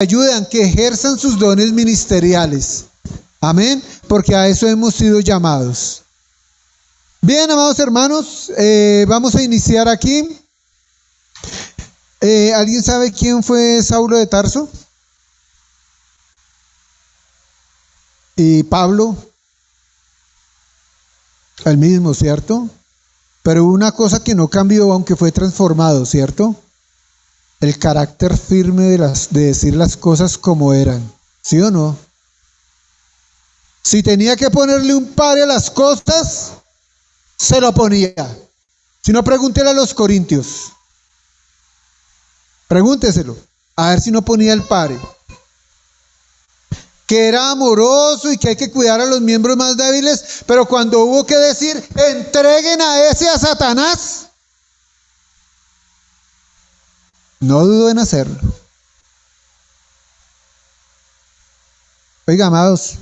ayudan, que ejerzan sus dones ministeriales. Amén, porque a eso hemos sido llamados. Bien, amados hermanos, vamos a iniciar aquí. ¿Alguien sabe quién fue Saulo de Tarso? Y Pablo, el mismo, ¿cierto? Pero hubo una cosa que no cambió, aunque fue transformado, ¿cierto? El carácter firme de decir las cosas como eran, ¿sí o no? Si tenía que ponerle un pare a las cosas, se lo ponía. Si no, pregúntele a los corintios. Pregúnteselo, a ver si no ponía el pare. Que era amoroso y que hay que cuidar a los miembros más débiles, pero cuando hubo que decir, entreguen a ese a Satanás, no dudó en hacerlo. Oiga, amados,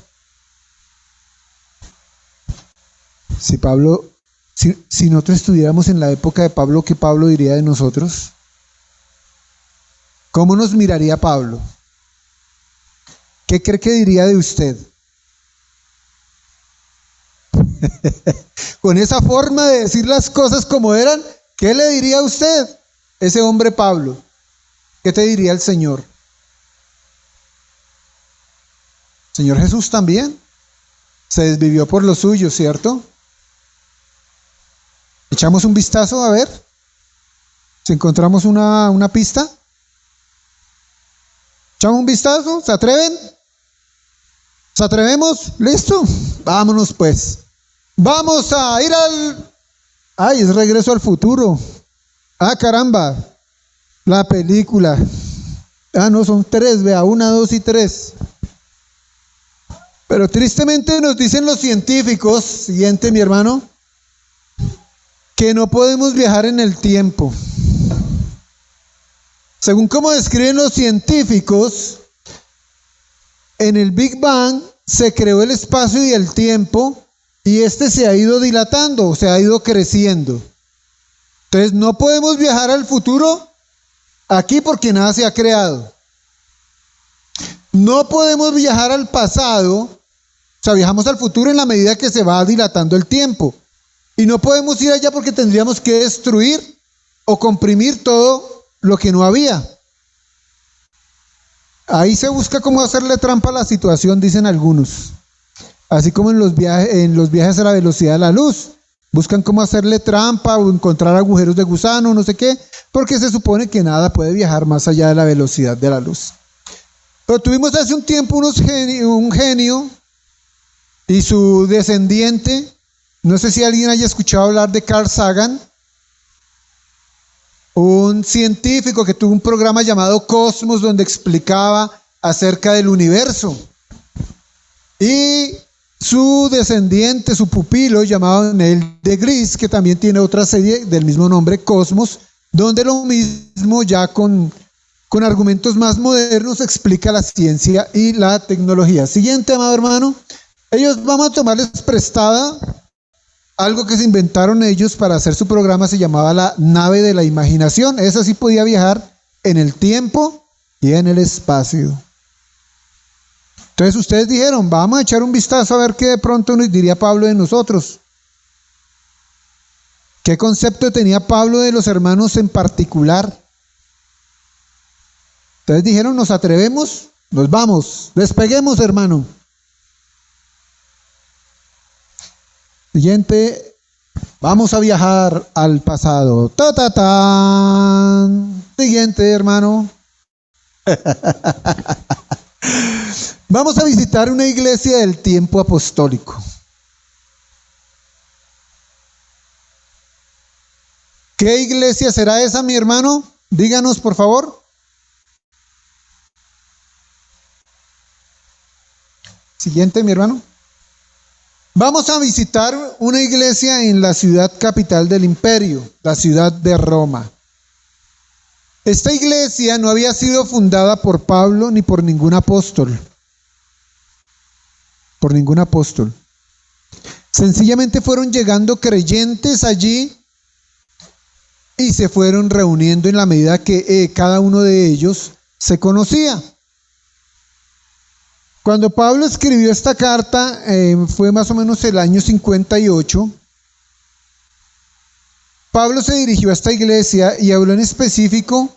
si nosotros estuviéramos en la época de Pablo, ¿qué Pablo diría de nosotros? ¿Cómo nos miraría Pablo? ¿Qué cree que diría de usted? Con esa forma de decir las cosas como eran, ¿qué le diría a usted, ese hombre Pablo? ¿Qué te diría el Señor? Señor Jesús también se desvivió por lo suyo, ¿cierto? Echamos un vistazo a ver si encontramos una pista. ¿Echamos un vistazo? ¿Se atreven? ¿Nos atrevemos? ¿Listo? Vámonos pues. Vamos a ir ¡ay, es Regreso al Futuro! ¡Ah, caramba! La película. No, son 3, vea, 1, 2 y 3. Pero tristemente nos dicen los científicos, siguiente mi hermano, que no podemos viajar en el tiempo. Según como describen los científicos, en el Big Bang se creó el espacio y el tiempo y este se ha ido dilatando, se ha ido creciendo. Entonces no podemos viajar al futuro aquí porque nada se ha creado. No podemos viajar al pasado, o sea, viajamos al futuro en la medida que se va dilatando el tiempo. Y no podemos ir allá porque tendríamos que destruir o comprimir todo lo que no había. Ahí se busca cómo hacerle trampa a la situación, dicen algunos. Así como en los viajes a la velocidad de la luz. Buscan cómo hacerle trampa o encontrar agujeros de gusano, no sé qué, porque se supone que nada puede viajar más allá de la velocidad de la luz. Pero tuvimos hace un tiempo un genio y su descendiente. No sé si alguien haya escuchado hablar de Carl Sagan, un científico que tuvo un programa llamado Cosmos donde explicaba acerca del universo. Y su descendiente, su pupilo, llamado Neil deGrasse, que también tiene otra serie del mismo nombre, Cosmos, donde lo mismo ya con argumentos más modernos explica la ciencia y la tecnología. Siguiente, amado hermano. Vamos a tomarles prestada algo que se inventaron ellos para hacer su programa, se llamaba la nave de la imaginación. Esa sí podía viajar en el tiempo y en el espacio. Entonces ustedes dijeron, vamos a echar un vistazo a ver qué de pronto nos diría Pablo de nosotros. ¿Qué concepto tenía Pablo de los hermanos en particular? Entonces dijeron, ¿nos atrevemos? Nos vamos, despeguemos, hermano. Siguiente, vamos a viajar al pasado. ¡Ta, ta, tan! Siguiente, hermano. Vamos a visitar una iglesia del tiempo apostólico. ¿Qué iglesia será esa, mi hermano? Díganos, por favor. Siguiente, mi hermano. Vamos a visitar una iglesia en la ciudad capital del imperio, la ciudad de Roma. Esta iglesia no había sido fundada por Pablo ni por ningún apóstol. Por ningún apóstol. Sencillamente fueron llegando creyentes allí y se fueron reuniendo en la medida que cada uno de ellos se conocía. Cuando Pablo escribió esta carta, fue más o menos el año 58. Pablo se dirigió a esta iglesia y habló en específico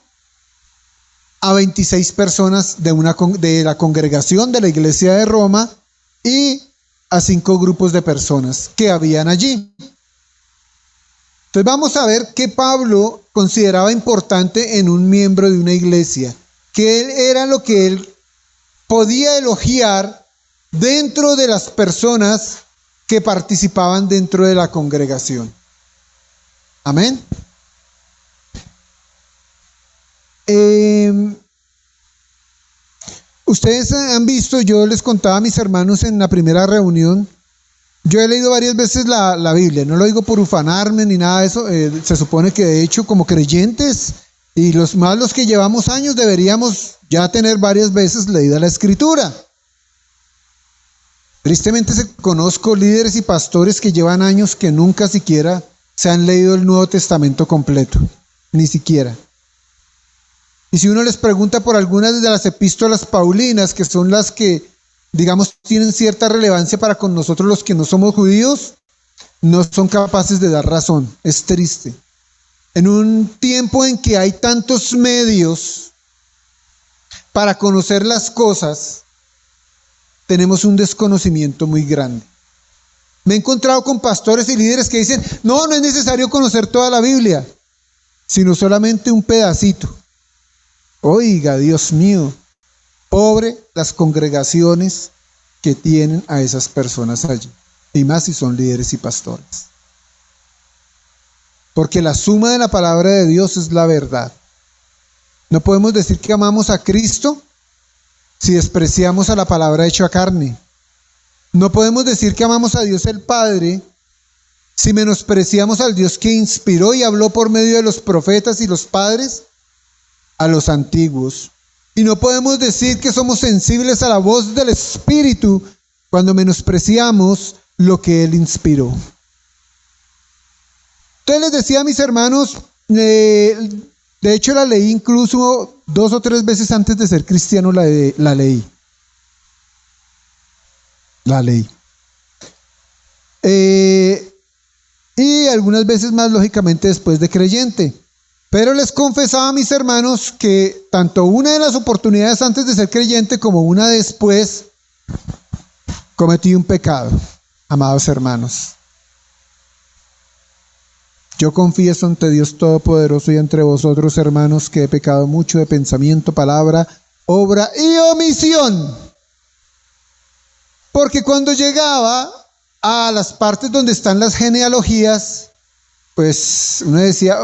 a 26 personas de la congregación de la iglesia de Roma y a 5 grupos de personas que habían allí. Entonces vamos a ver qué Pablo consideraba importante en un miembro de una iglesia, qué era lo que él podía elogiar dentro de las personas que participaban dentro de la congregación. Amén. Ustedes han visto, yo les contaba a mis hermanos en la primera reunión, yo he leído varias veces la Biblia, no lo digo por ufanarme ni nada de eso, se supone que de hecho como creyentes y los que llevamos años deberíamos ya tener varias veces leída la Escritura. Tristemente conozco líderes y pastores que llevan años que nunca siquiera se han leído el Nuevo Testamento completo, ni siquiera. Y si uno les pregunta por algunas de las epístolas paulinas, que son las que, digamos, tienen cierta relevancia para con nosotros los que no somos judíos, no son capaces de dar razón. Es triste. En un tiempo en que hay tantos medios para conocer las cosas, tenemos un desconocimiento muy grande. Me he encontrado con pastores y líderes que dicen, no es necesario conocer toda la Biblia, sino solamente un pedacito. Oiga, Dios mío, pobre las congregaciones que tienen a esas personas allí, y más si son líderes y pastores. Porque la suma de la palabra de Dios es la verdad. No podemos decir que amamos a Cristo si despreciamos a la palabra hecha carne. No podemos decir que amamos a Dios el Padre si menospreciamos al Dios que inspiró y habló por medio de los profetas y los padres a los antiguos. Y no podemos decir que somos sensibles a la voz del Espíritu cuando menospreciamos lo que Él inspiró. Entonces les decía a mis hermanos, de hecho la leí incluso 2 o 3 veces antes de ser cristiano, la leí. Y algunas veces más, lógicamente, después de creyente. Pero les confesaba a mis hermanos que tanto una de las oportunidades antes de ser creyente como una después, cometí un pecado, amados hermanos. Yo confieso ante Dios Todopoderoso y entre vosotros, hermanos, que he pecado mucho de pensamiento, palabra, obra y omisión. Porque cuando llegaba a las partes donde están las genealogías, pues uno decía,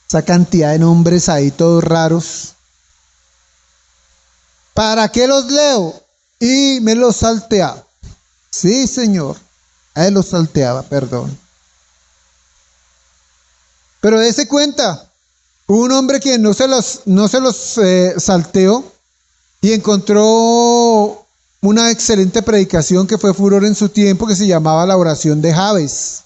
esa cantidad de nombres ahí todos raros, ¿para qué los leo? Y me los salteaba. Sí, Señor, él los salteaba, perdón. Pero dése cuenta, un hombre que no se los salteó y encontró una excelente predicación que fue furor en su tiempo, que se llamaba la oración de Jabes.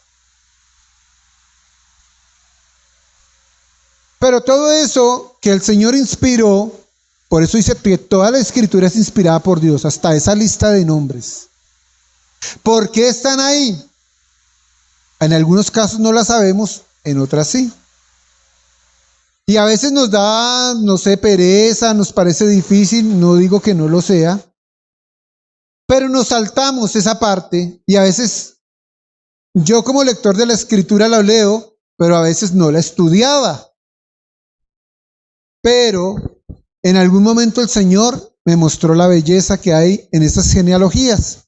Pero todo eso que el Señor inspiró, por eso dice que toda la Escritura es inspirada por Dios, hasta esa lista de nombres. ¿Por qué están ahí? En algunos casos no la sabemos, en otras sí. Y a veces nos da, no sé, pereza, nos parece difícil, no digo que no lo sea, pero nos saltamos esa parte y a veces yo como lector de la Escritura la leo, pero a veces no la estudiaba. Pero en algún momento el Señor me mostró la belleza que hay en esas genealogías.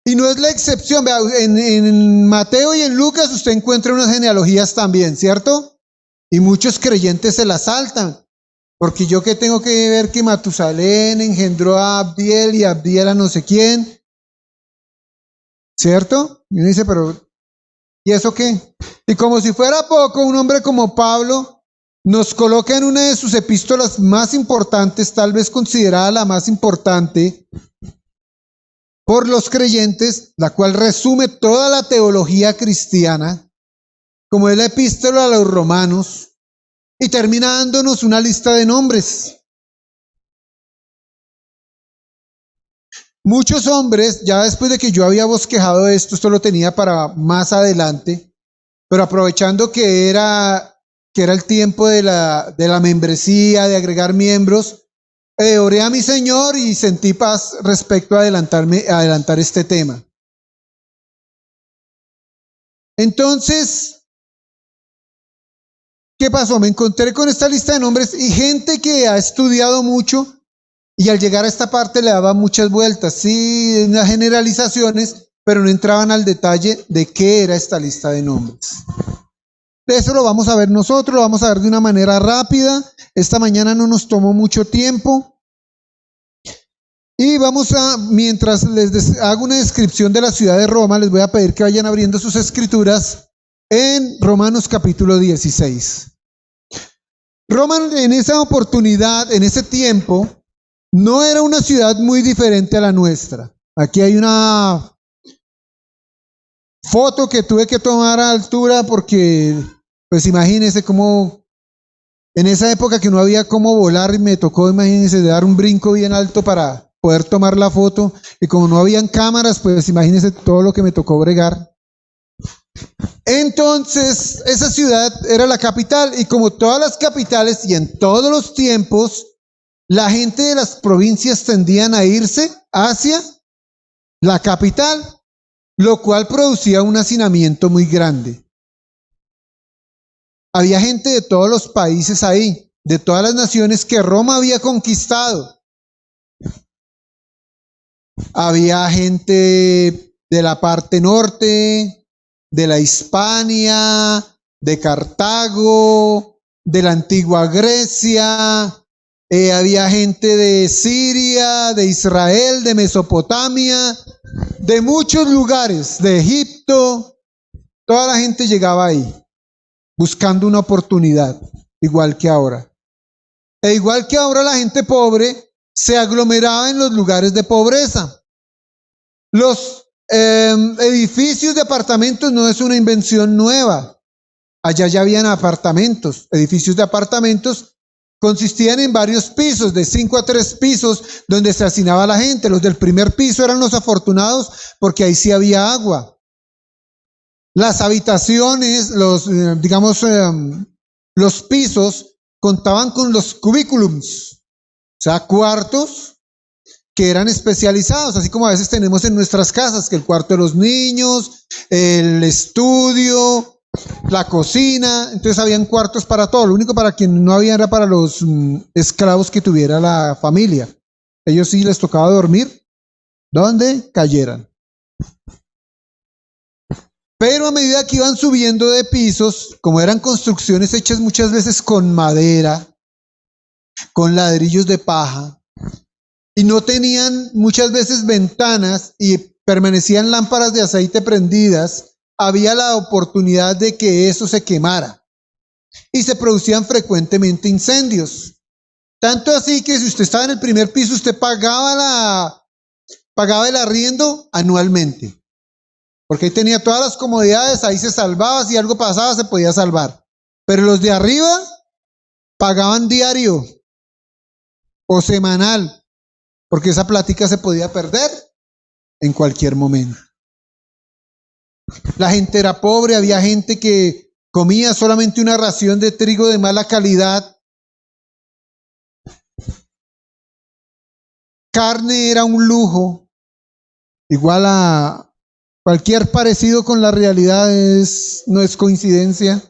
Y no es la excepción. En Mateo y en Lucas usted encuentra unas genealogías también, ¿cierto? Y muchos creyentes se las saltan. Porque yo que tengo que ver que Matusalén engendró a Abdiel y Abdiel a no sé quién. ¿Cierto? Y uno dice, pero ¿y eso qué? Y como si fuera poco, un hombre como Pablo nos coloca en una de sus epístolas más importantes, tal vez considerada la más importante por los creyentes, la cual resume toda la teología cristiana, como es la epístola a los Romanos, y termina dándonos una lista de nombres. muchos hombres, ya después de que yo había bosquejado esto lo tenía para más adelante, pero aprovechando que era el tiempo de la membresía, de agregar miembros, oré a mi Señor y sentí paz respecto a adelantar este tema. Entonces, ¿qué pasó? Me encontré con esta lista de nombres y gente que ha estudiado mucho y al llegar a esta parte le daba muchas vueltas, sí, unas generalizaciones, pero no entraban al detalle de qué era esta lista de nombres. De eso lo vamos a ver nosotros, lo vamos a ver de una manera rápida. Esta mañana no nos tomó mucho tiempo. Y vamos a, mientras les hago una descripción de la ciudad de Roma, les voy a pedir que vayan abriendo sus escrituras en Romanos capítulo 16. Roma en esa oportunidad, en ese tiempo, no era una ciudad muy diferente a la nuestra. Aquí hay una foto que tuve que tomar a altura porque, pues imagínense cómo, en esa época que no había cómo volar, me tocó, imagínense, dar un brinco bien alto para poder tomar la foto, y como no habían cámaras, pues imagínense todo lo que me tocó bregar. Entonces, esa ciudad era la capital, y como todas las capitales y en todos los tiempos, la gente de las provincias tendían a irse hacia la capital, lo cual producía un hacinamiento muy grande. Había gente de todos los países ahí, de todas las naciones que Roma había conquistado. Había gente de la parte norte, de la Hispania, de Cartago, de la antigua Grecia, había gente de Siria, de Israel, de Mesopotamia, de muchos lugares, de Egipto. Toda la gente llegaba ahí, buscando una oportunidad, igual que ahora. E igual que ahora la gente pobre se aglomeraba en los lugares de pobreza. Los edificios de apartamentos no es una invención nueva. Allá ya habían apartamentos. Edificios de apartamentos consistían en varios pisos, de 5 a 3 pisos, donde se hacinaba la gente. Los del primer piso eran los afortunados porque ahí sí había agua. Las habitaciones, los pisos contaban con los cubículums, o sea, cuartos que eran especializados, así como a veces tenemos en nuestras casas, que el cuarto de los niños, el estudio, la cocina. Entonces habían cuartos para todo. Lo único para quien no había era para los esclavos que tuviera la familia. Ellos sí les tocaba dormir donde cayeran. Pero a medida que iban subiendo de pisos, como eran construcciones hechas muchas veces con madera, con ladrillos de paja, y no tenían muchas veces ventanas y permanecían lámparas de aceite prendidas, había la oportunidad de que eso se quemara. Y se producían frecuentemente incendios. Tanto así que si usted estaba en el primer piso, usted pagaba el arriendo anualmente. Porque ahí tenía todas las comodidades, ahí se salvaba, si algo pasaba se podía salvar. Pero los de arriba pagaban diario o semanal, porque esa plática se podía perder en cualquier momento. La gente era pobre, había gente que comía solamente una ración de trigo de mala calidad. Carne era un lujo, igual a cualquier parecido con la realidad no es coincidencia.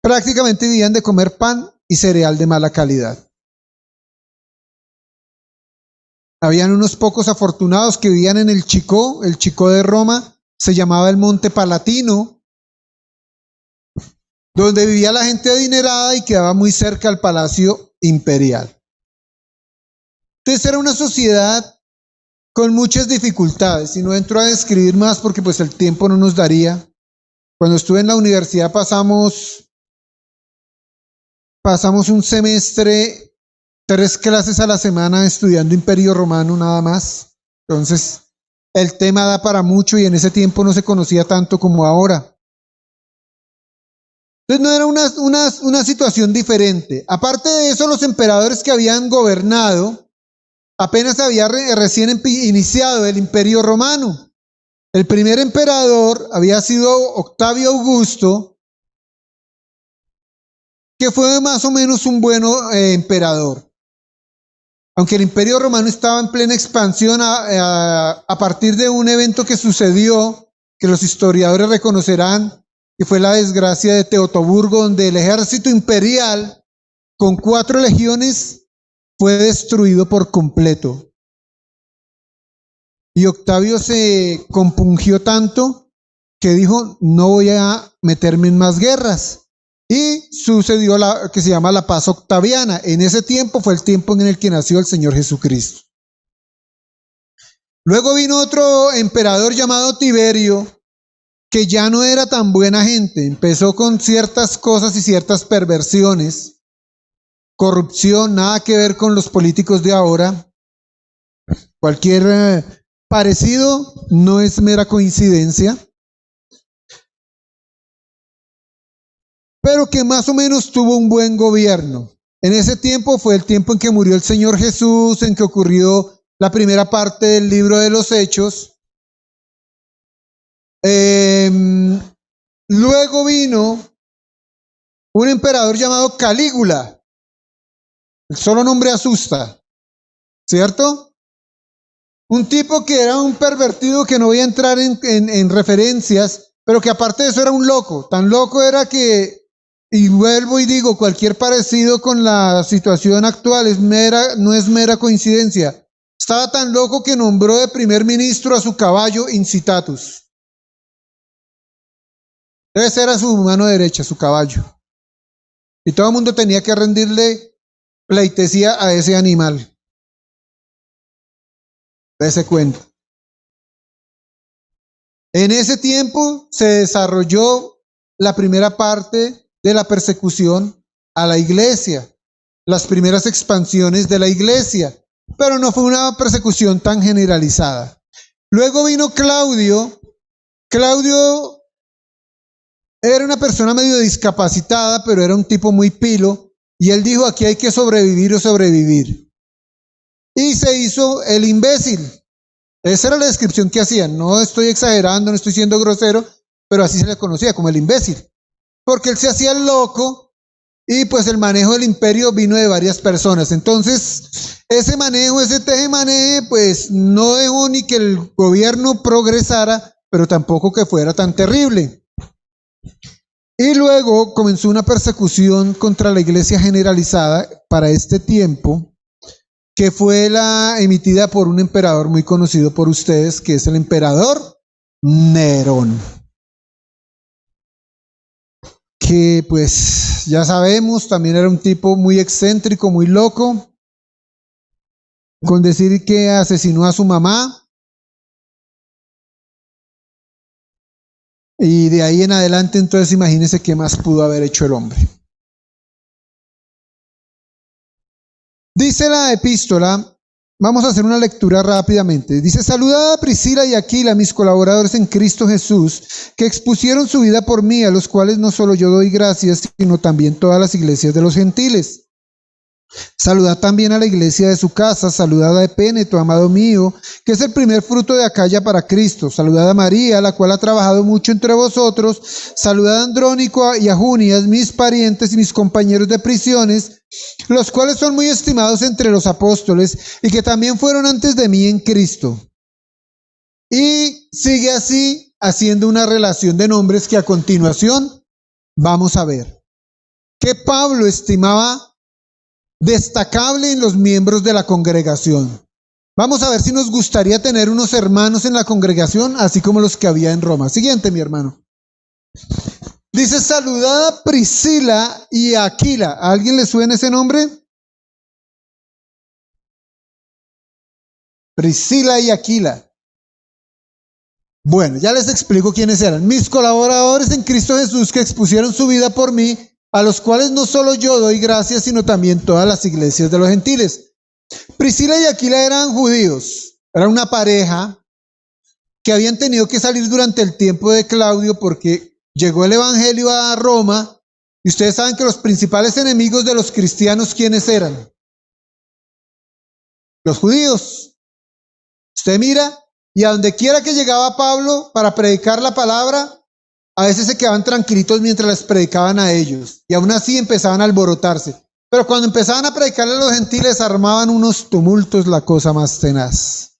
Prácticamente vivían de comer pan y cereal de mala calidad. Habían unos pocos afortunados que vivían en el Chicó de Roma, se llamaba el Monte Palatino, donde vivía la gente adinerada y quedaba muy cerca al Palacio Imperial. Entonces era una sociedad con muchas dificultades, y no entro a describir más porque pues el tiempo no nos daría. Cuando estuve en la universidad pasamos un semestre, 3 clases a la semana estudiando Imperio Romano nada más. Entonces el tema da para mucho y en ese tiempo no se conocía tanto como ahora. Entonces no era una situación diferente. Aparte de eso, los emperadores que habían gobernado, apenas había recién iniciado el Imperio Romano. El primer emperador había sido Octavio Augusto, que fue más o menos un buen emperador. Aunque el Imperio Romano estaba en plena expansión a partir de un evento que sucedió, que los historiadores reconocerán, que fue la desgracia de Teutoburgo, donde el ejército imperial, con 4 legiones, fue destruido por completo. Y Octavio se compungió tanto que dijo, no voy a meterme en más guerras. Y sucedió la que se llama la paz octaviana. En ese tiempo fue el tiempo en el que nació el Señor Jesucristo. Luego vino otro emperador llamado Tiberio, que ya no era tan buena gente. Empezó con ciertas cosas y ciertas perversiones. Corrupción, nada que ver con los políticos de ahora. Cualquier parecido no es mera coincidencia. Pero que más o menos tuvo un buen gobierno. En ese tiempo fue el tiempo en que murió el Señor Jesús, en que ocurrió la primera parte del libro de los Hechos. Luego vino un emperador llamado Calígula. El solo nombre asusta, ¿cierto? Un tipo que era un pervertido, que no voy a entrar en referencias, pero que aparte de eso era un loco. Tan loco era que, y vuelvo y digo, cualquier parecido con la situación actual no es mera coincidencia. Estaba tan loco que nombró de primer ministro a su caballo Incitatus. Esa era su mano derecha, su caballo. Y todo el mundo tenía que rendirle pleitesía a ese animal. Dese cuenta. En ese tiempo se desarrolló la primera parte de la persecución a la iglesia, las primeras expansiones de la iglesia, pero no fue una persecución tan generalizada. Luego vino Claudio. Claudio era una persona medio discapacitada, pero era un tipo muy pilo, y él dijo, aquí hay que sobrevivir o sobrevivir. Y se hizo el imbécil. Esa era la descripción que hacían. No estoy exagerando, no estoy siendo grosero, pero así se le conocía, como el imbécil. Porque él se hacía el loco y pues el manejo del imperio vino de varias personas. Entonces, ese manejo, ese teje-maneje, pues no dejó ni que el gobierno progresara, pero tampoco que fuera tan terrible. Y luego comenzó una persecución contra la iglesia generalizada para este tiempo, que fue la emitida por un emperador muy conocido por ustedes, que es el emperador Nerón. Que pues ya sabemos, también era un tipo muy excéntrico, muy loco, con decir que asesinó a su mamá. Y de ahí en adelante, entonces imagínense qué más pudo haber hecho el hombre. Dice la epístola, vamos a hacer una lectura rápidamente. Dice, saludad a Priscila y Aquila, mis colaboradores en Cristo Jesús, que expusieron su vida por mí, a los cuales no solo yo doy gracias, sino también todas las iglesias de los gentiles. Saludad también a la iglesia de su casa, saludad a Epéneto, amado mío, que es el primer fruto de Acaya para Cristo. Saludad a María, la cual ha trabajado mucho entre vosotros. Saludad a Andrónico y a Junias, mis parientes y mis compañeros de prisiones, los cuales son muy estimados entre los apóstoles y que también fueron antes de mí en Cristo. Y sigue así, haciendo una relación de nombres que a continuación vamos a ver. Que Pablo estimaba destacable en los miembros de la congregación. Vamos a ver si nos gustaría tener unos hermanos en la congregación, así como los que había en Roma. Siguiente, mi hermano. Dice, saludad a Priscila y a Aquila. ¿A alguien le suena ese nombre? Priscila y Aquila. Bueno, ya les explico quiénes eran. Mis colaboradores en Cristo Jesús, que expusieron su vida por mí, a los cuales no solo yo doy gracias, sino también todas las iglesias de los gentiles. Priscila y Aquila eran judíos, era una pareja que habían tenido que salir durante el tiempo de Claudio porque llegó el evangelio a Roma Y ustedes saben que los principales enemigos de los cristianos, ¿quiénes eran? Los judíos. Usted mira, y a donde quiera que llegaba Pablo para predicar la palabra, a veces se quedaban tranquilitos mientras les predicaban a ellos. Y aún así empezaban a alborotarse. Pero cuando empezaban a predicarle a los gentiles, armaban unos tumultos, la cosa más tenaz.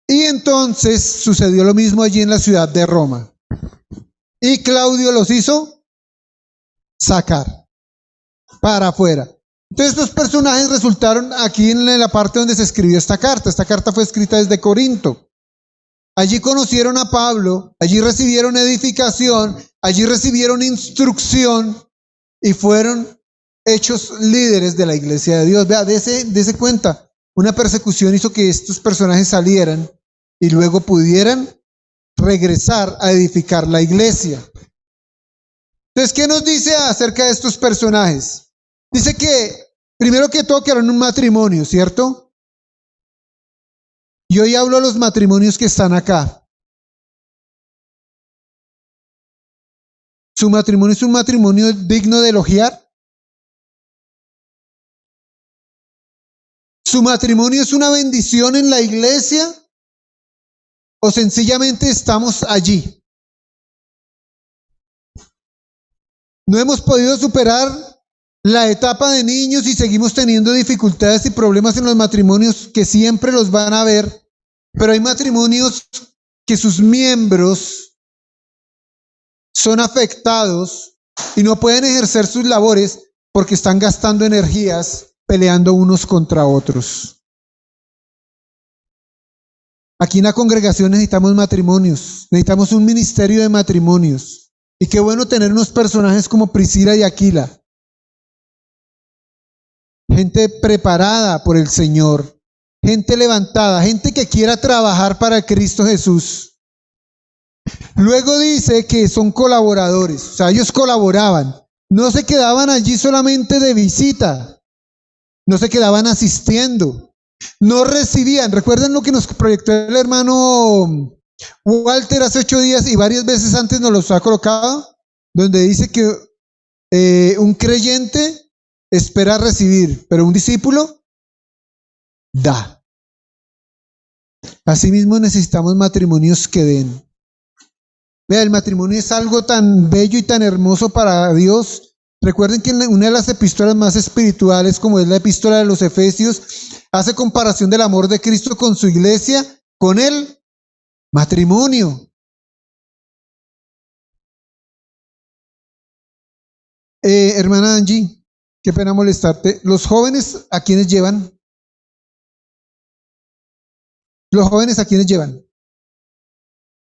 Y entonces sucedió lo mismo allí en la ciudad de Roma. Y Claudio los hizo sacar para afuera. Entonces estos personajes resultaron aquí en la parte donde se escribió esta carta. Esta carta fue escrita desde Corinto. Allí conocieron a Pablo, allí recibieron edificación, allí recibieron instrucción y fueron hechos líderes de la iglesia de Dios. Vea, dése cuenta, una persecución hizo que estos personajes salieran y luego pudieran regresar a edificar la iglesia. Entonces, ¿qué nos dice acerca de estos personajes? Dice que, primero que todo, que eran un matrimonio, ¿cierto? Y hoy hablo de los matrimonios que están acá. ¿Su matrimonio es un matrimonio digno de elogiar? ¿Su matrimonio es una bendición en la iglesia? ¿O sencillamente estamos allí? No hemos podido superar la etapa de niños y seguimos teniendo dificultades y problemas en los matrimonios que siempre los van a ver, pero hay matrimonios que sus miembros son afectados y no pueden ejercer sus labores porque están gastando energías peleando unos contra otros. Aquí en la congregación necesitamos matrimonios, necesitamos un ministerio de matrimonios. Y qué bueno tener unos personajes como Priscila y Aquila. Gente preparada por el Señor, gente levantada, gente que quiera trabajar para Cristo Jesús. Luego dice que son colaboradores, o sea, ellos colaboraban, no se quedaban allí solamente de visita, no se quedaban asistiendo, no recibían. ¿Recuerdan lo que nos proyectó el hermano Walter hace 8 días y varias veces antes nos los ha colocado? Donde dice que un creyente espera recibir, pero un discípulo da. Asimismo necesitamos matrimonios que den. Vea, el matrimonio es algo tan bello y tan hermoso para Dios. Recuerden que en una de las epístolas más espirituales, como es la epístola de los Efesios, hace comparación del amor de Cristo con su iglesia, con el matrimonio. Hermana Angie, qué pena molestarte. ¿Los jóvenes a quiénes llevan? ¿Los jóvenes a quiénes llevan?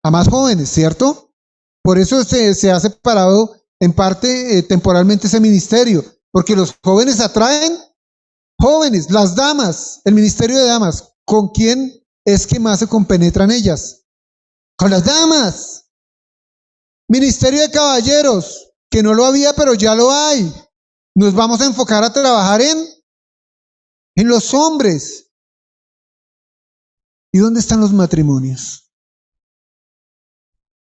A más jóvenes, ¿cierto? Por eso se ha separado en parte temporalmente ese ministerio, porque los jóvenes atraen jóvenes, las damas, el ministerio de damas. ¿Con quién es que más se compenetran ellas? Con las damas. Ministerio de caballeros, que no lo había, pero ya lo hay. Nos vamos a enfocar a trabajar en los hombres. ¿Y dónde están los matrimonios?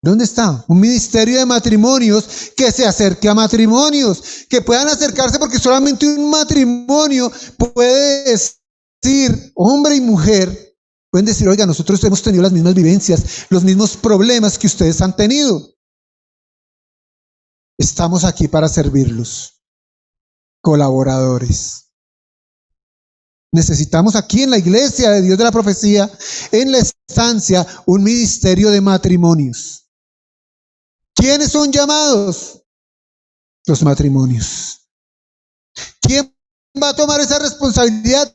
¿Dónde está? Un ministerio de matrimonios que se acerque a matrimonios, que puedan acercarse, porque solamente un matrimonio puede decir, hombre y mujer, pueden decir, oiga, nosotros hemos tenido las mismas vivencias, los mismos problemas que ustedes han tenido. Estamos aquí para servirlos. Colaboradores. Necesitamos aquí en la iglesia de Dios de la Profecía, en la estancia, un ministerio de matrimonios. ¿Quiénes son llamados? Los matrimonios. ¿Quién va a tomar esa responsabilidad?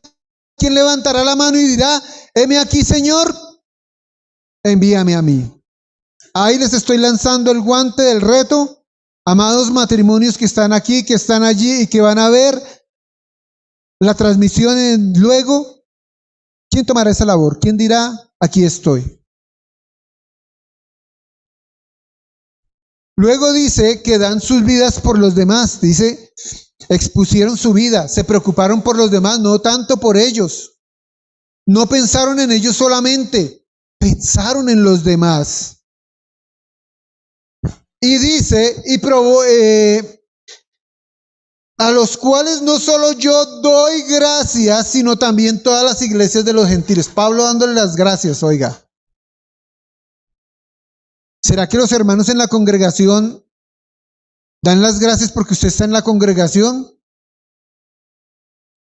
¿Quién levantará la mano y dirá, heme aquí, Señor, envíame a mí? Ahí les estoy lanzando el guante del reto. Amados matrimonios que están aquí, que están allí y que van a ver la transmisión luego, ¿quién tomará esa labor? ¿Quién dirá, aquí estoy? Luego dice que dan sus vidas por los demás. Dice, expusieron su vida, se preocuparon por los demás, no tanto por ellos. No pensaron en ellos solamente, pensaron en los demás. Y dice, a los cuales no solo yo doy gracias, sino también todas las iglesias de los gentiles. Pablo dándole las gracias, oiga. ¿Será que los hermanos en la congregación dan las gracias porque usted está en la congregación?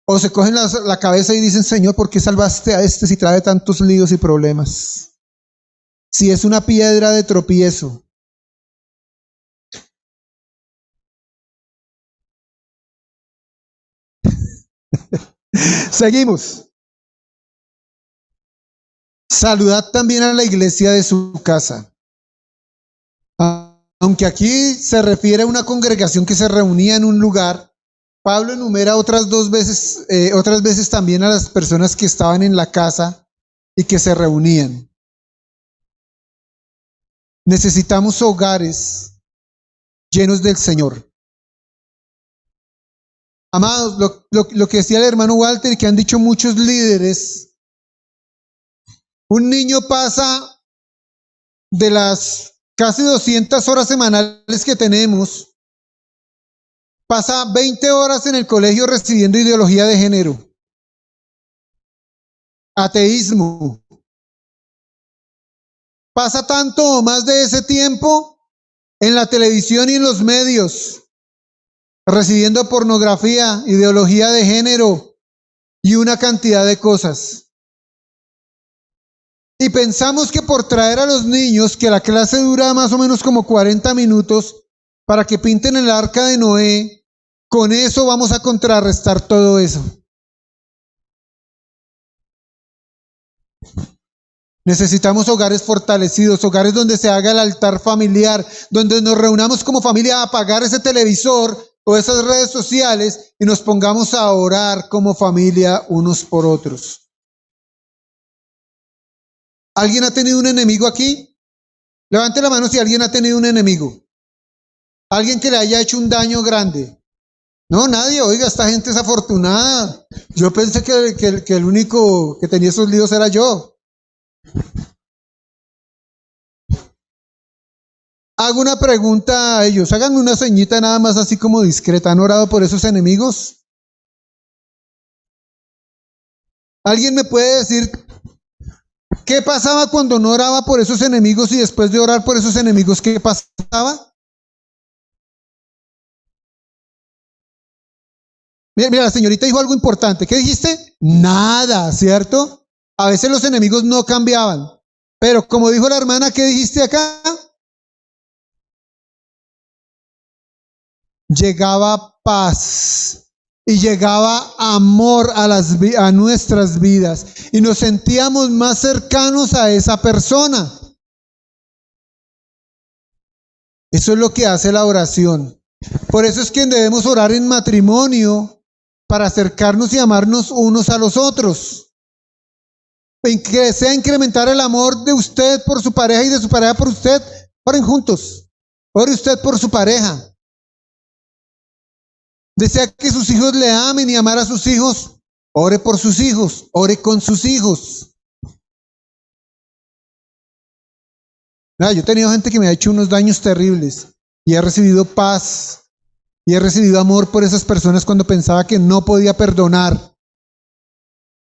¿O se cogen la cabeza y dicen, Señor, ¿por qué salvaste a este si trae tantos líos y problemas? Si es una piedra de tropiezo. Seguimos. Saludad también a la iglesia de su casa. Aunque aquí se refiere a una congregación que se reunía en un lugar, Pablo enumera otras veces también a las personas que estaban en la casa y que se reunían. Necesitamos hogares llenos del Señor. Amados, lo que decía el hermano Walter y que han dicho muchos líderes, un niño pasa de las casi 200 horas semanales que tenemos, pasa 20 horas en el colegio recibiendo ideología de género, ateísmo. Pasa tanto o más de ese tiempo en la televisión y en los medios, recibiendo pornografía, ideología de género y una cantidad de cosas. Y pensamos que por traer a los niños, que la clase dura más o menos como 40 minutos, para que pinten el arca de Noé, con eso vamos a contrarrestar todo eso. Necesitamos hogares fortalecidos, hogares donde se haga el altar familiar, donde nos reunamos como familia a apagar ese televisor o esas redes sociales y nos pongamos a orar como familia unos por otros. ¿Alguien ha tenido un enemigo aquí? Levante la mano si alguien ha tenido un enemigo. Alguien que le haya hecho un daño grande. No, nadie. Oiga, esta gente es afortunada. Yo pensé que el único que tenía esos líos era yo. Hago una pregunta a ellos. Háganme una ceñita nada más así como discreta. ¿Han orado por esos enemigos? ¿Alguien me puede decir qué pasaba cuando no oraba por esos enemigos y después de orar por esos enemigos, qué pasaba? Mira, la señorita dijo algo importante. ¿Qué dijiste? Nada, ¿cierto? A veces los enemigos no cambiaban. Pero como dijo la hermana, ¿qué dijiste acá? Llegaba paz y llegaba amor a nuestras vidas y nos sentíamos más cercanos a esa persona. Eso es lo que hace la oración. Por eso es que debemos orar en matrimonio para acercarnos y amarnos unos a los otros. Que desea incrementar el amor de usted por su pareja y de su pareja por usted, oren juntos. Ore usted por su pareja. Desea que sus hijos le amen y amar a sus hijos, ore por sus hijos, ore con sus hijos. Yo he tenido gente que me ha hecho unos daños terribles y he recibido paz y he recibido amor por esas personas cuando pensaba que no podía perdonar.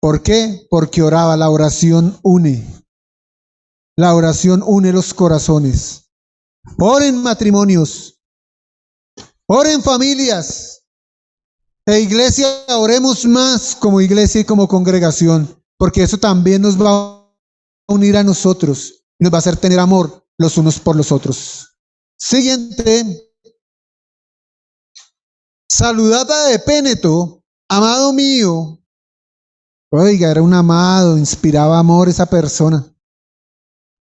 ¿Por qué? Porque oraba. La oración une. La oración une los corazones. Oren matrimonios. Oren familias. E iglesia, oremos más como iglesia y como congregación, porque eso también nos va a unir a nosotros y nos va a hacer tener amor los unos por los otros. Siguiente. Saludad a Epéneto, amado mío. Oiga, era un amado, inspiraba amor esa persona.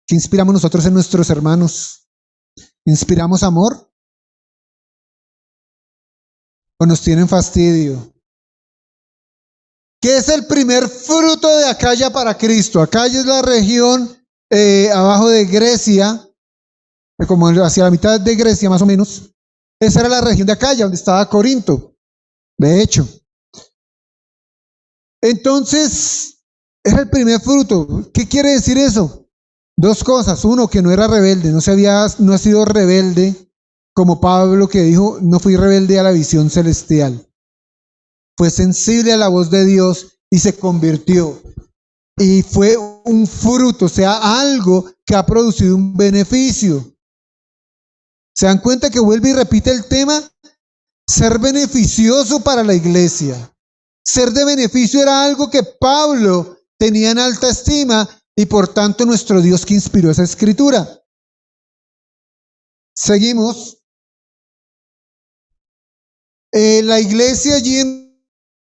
¿Qué inspiramos nosotros en nuestros hermanos? ¿Inspiramos amor? ¿O nos tienen fastidio? ¿Qué es el primer fruto de Acaya para Cristo? Acaya es la región abajo de Grecia, como hacia la mitad de Grecia más o menos. Esa era la región de Acaya, donde estaba Corinto, de hecho. Entonces, es el primer fruto. ¿Qué quiere decir eso? Dos cosas. Uno, que no era rebelde, no ha sido rebelde como Pablo, que dijo, no fui rebelde a la visión celestial. Fue sensible a la voz de Dios y se convirtió. Y fue un fruto, o sea, algo que ha producido un beneficio. ¿Se dan cuenta que vuelve y repite el tema? Ser beneficioso para la iglesia. Ser de beneficio era algo que Pablo tenía en alta estima y por tanto nuestro Dios que inspiró esa escritura. Seguimos. La iglesia allí en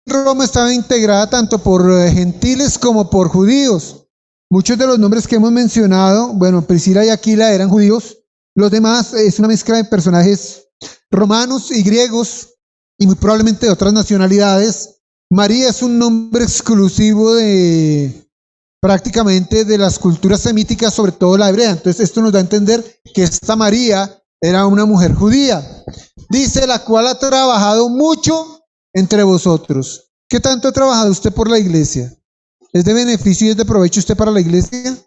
Roma estaba integrada tanto por gentiles como por judíos. Muchos de los nombres que hemos mencionado, bueno, Priscila y Aquila eran judíos. Los demás es una mezcla de personajes romanos y griegos y muy probablemente de otras nacionalidades. María es un nombre exclusivo de prácticamente de las culturas semíticas, sobre todo la hebrea. Entonces esto nos da a entender que esta María era una mujer judía. Dice, la cual ha trabajado mucho entre vosotros. ¿Qué tanto ha trabajado usted por la iglesia? ¿Es de beneficio y es de provecho usted para la iglesia?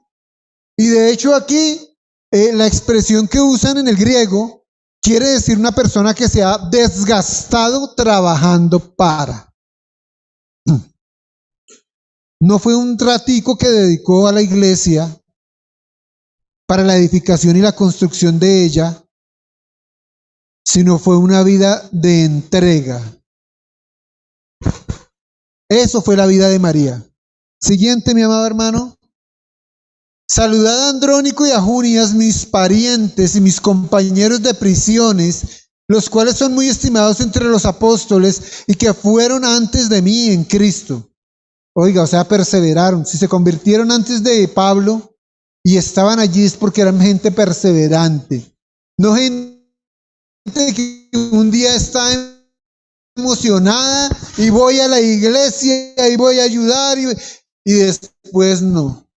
Y de hecho aquí, la expresión que usan en el griego quiere decir una persona que se ha desgastado trabajando para. No fue un ratico que dedicó a la iglesia para la edificación y la construcción de ella, sino fue una vida de entrega. Eso fue la vida de María. Siguiente, mi amado hermano. Saludad a Andrónico y a Junias, mis parientes y mis compañeros de prisiones, los cuales son muy estimados entre los apóstoles y que fueron antes de mí en Cristo. Oiga, o sea, perseveraron. Si se convirtieron antes de Pablo y estaban allí es porque eran gente perseverante. No gente que un día está emocionada y voy a la iglesia y voy a ayudar y después no.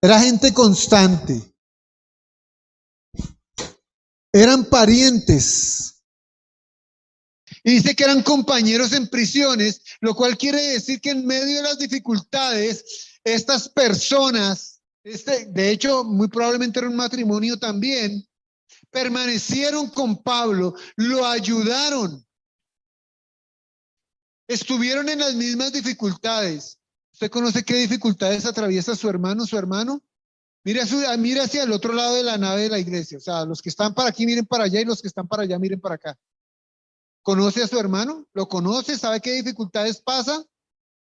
Era gente constante. Eran parientes. Y dice que eran compañeros en prisiones, lo cual quiere decir que en medio de las dificultades, estas personas, de hecho, muy probablemente era un matrimonio también, permanecieron con Pablo, lo ayudaron, estuvieron en las mismas dificultades. ¿Usted conoce qué dificultades atraviesa su hermano, su hermano? Mire hacia el otro lado de la nave de la iglesia. O sea, los que están para aquí miren para allá y los que están para allá miren para acá. ¿Conoce a su hermano? ¿Lo conoce? ¿Sabe qué dificultades pasa?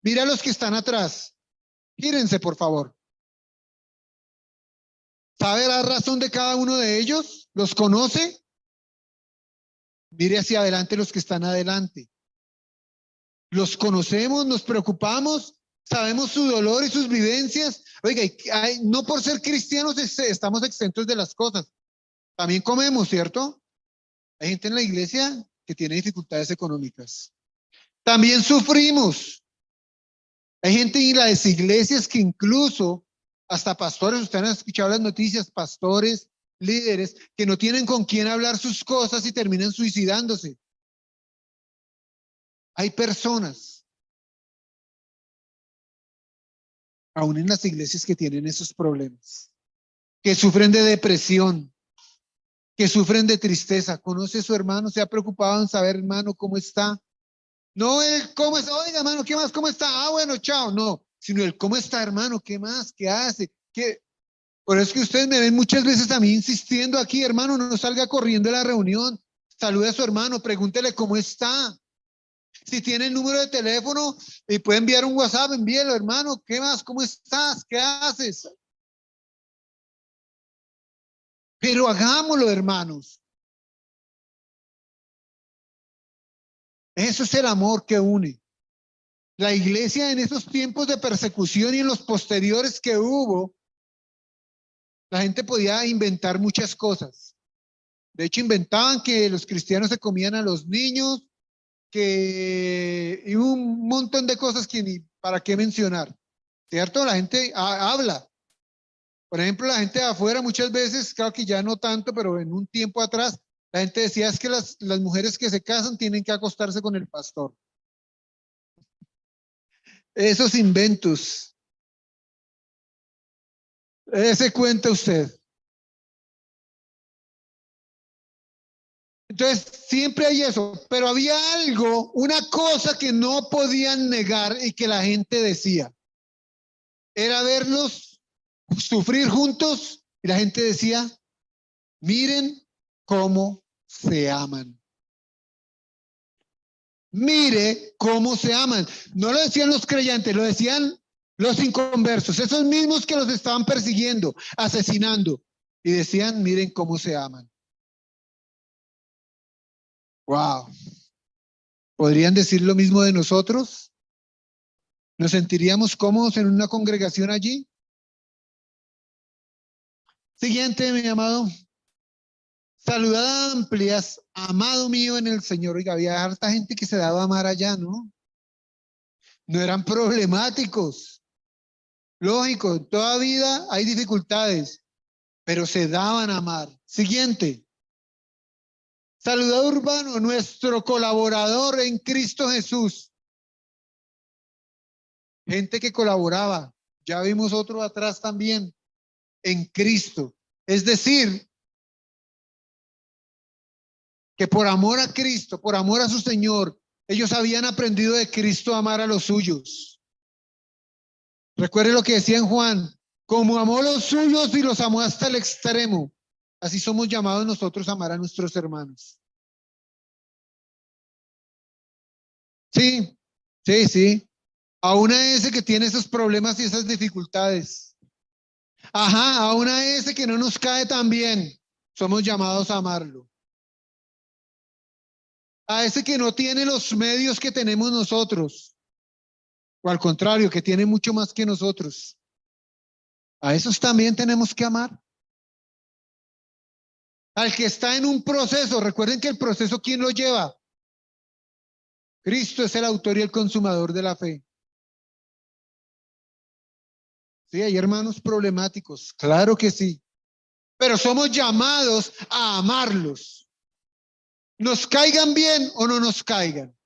Mira a los que están atrás. Gírense, por favor. ¿Sabe la razón de cada uno de ellos? ¿Los conoce? Mire hacia adelante los que están adelante. Los conocemos, nos preocupamos, sabemos su dolor y sus vivencias. Oiga, no por ser cristianos estamos exentos de las cosas. También comemos, ¿cierto? Hay gente en la iglesia que tiene dificultades económicas. También sufrimos. Hay gente en las iglesias que incluso, hasta pastores, ustedes han escuchado las noticias, pastores, líderes, que no tienen con quién hablar sus cosas y terminan suicidándose. Hay personas, aún en las iglesias, que tienen esos problemas, que sufren de depresión, que sufren de tristeza. ¿Conoce a su hermano? ¿Se ha preocupado en saber, hermano, cómo está? No el cómo está, oiga, hermano, ¿qué más? ¿Cómo está? Ah, bueno, chao. No, sino el cómo está, hermano, ¿qué más? ¿Qué hace? ¿Qué? Por eso es que ustedes me ven muchas veces a mí insistiendo aquí, hermano, no salga corriendo de la reunión. Salude a su hermano, pregúntele cómo está. Si tiene el número de teléfono y puede enviar un WhatsApp, envíelo, hermano. ¿Qué más? ¿Cómo estás? ¿Qué haces? Pero hagámoslo, hermanos. Eso es el amor que une. La iglesia en esos tiempos de persecución y en los posteriores que hubo, la gente podía inventar muchas cosas. De hecho, inventaban que los cristianos se comían a los niños, y un montón de cosas que ni para qué mencionar. ¿Cierto? La gente habla. Por ejemplo, la gente de afuera muchas veces, claro que ya no tanto, pero en un tiempo atrás, la gente decía es que las mujeres que se casan tienen que acostarse con el pastor. Esos inventos. Ese cuenta usted. Entonces, siempre hay eso, pero había algo, una cosa que no podían negar y que la gente decía. Era verlos sufrir juntos y la gente decía, miren cómo se aman. Mire cómo se aman. No lo decían los creyentes, lo decían los inconversos, esos mismos que los estaban persiguiendo, asesinando. Y decían, miren cómo se aman. Wow. ¿Podrían decir lo mismo de nosotros? ¿Nos sentiríamos cómodos en una congregación allí? Siguiente, mi amado. Saludadas amplias, amado mío en el Señor. Oiga, había harta gente que se daba a amar allá, ¿no? No eran problemáticos. Lógico, en toda vida hay dificultades, pero se daban a amar. Siguiente. Saludado Urbano, nuestro colaborador en Cristo Jesús. Gente que colaboraba. Ya vimos otro atrás también. En Cristo. Es decir, que por amor a Cristo, por amor a su Señor, ellos habían aprendido de Cristo a amar a los suyos. Recuerde lo que decía en Juan, como amó a los suyos y los amó hasta el extremo, así somos llamados nosotros a amar a nuestros hermanos. Sí, sí, sí. Aún a ese que tiene esos problemas y esas dificultades. Ajá, aún a ese que no nos cae tan bien, somos llamados a amarlo. A ese que no tiene los medios que tenemos nosotros, o al contrario, que tiene mucho más que nosotros. A esos también tenemos que amar. Al que está en un proceso, recuerden que el proceso, ¿quién lo lleva? Cristo es el autor y el consumador de la fe. Sí, hay hermanos problemáticos, claro que sí, pero somos llamados a amarlos. Nos caigan bien o no nos caigan.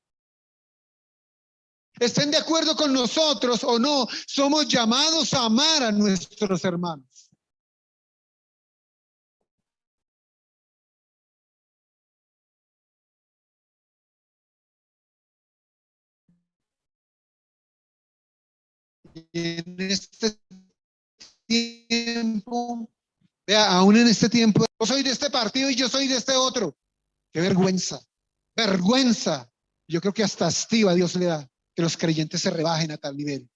Estén de acuerdo con nosotros o no, somos llamados a amar a nuestros hermanos. Y en este tiempo, vea, aún en este tiempo, yo soy de este partido y yo soy de este otro. Qué vergüenza, vergüenza. Yo creo que hasta estiva Dios le da que los creyentes se rebajen a tal nivel.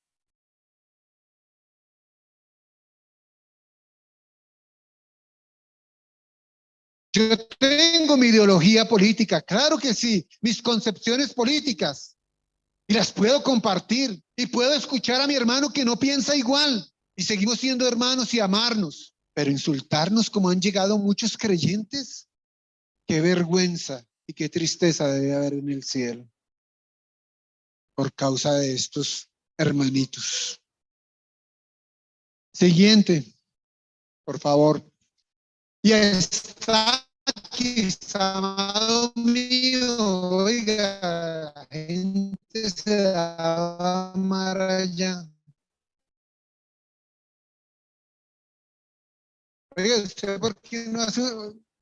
Yo tengo mi ideología política, claro que sí, mis concepciones políticas, y las puedo compartir, y puedo escuchar a mi hermano que no piensa igual, y seguimos siendo hermanos y amarnos, pero insultarnos como han llegado muchos creyentes, qué vergüenza y qué tristeza debe haber en el cielo por causa de estos hermanitos. Siguiente, por favor. Y está aquí, amado mío, oiga, la gente se va a amar allá. Oiga, ¿usted por qué no hace?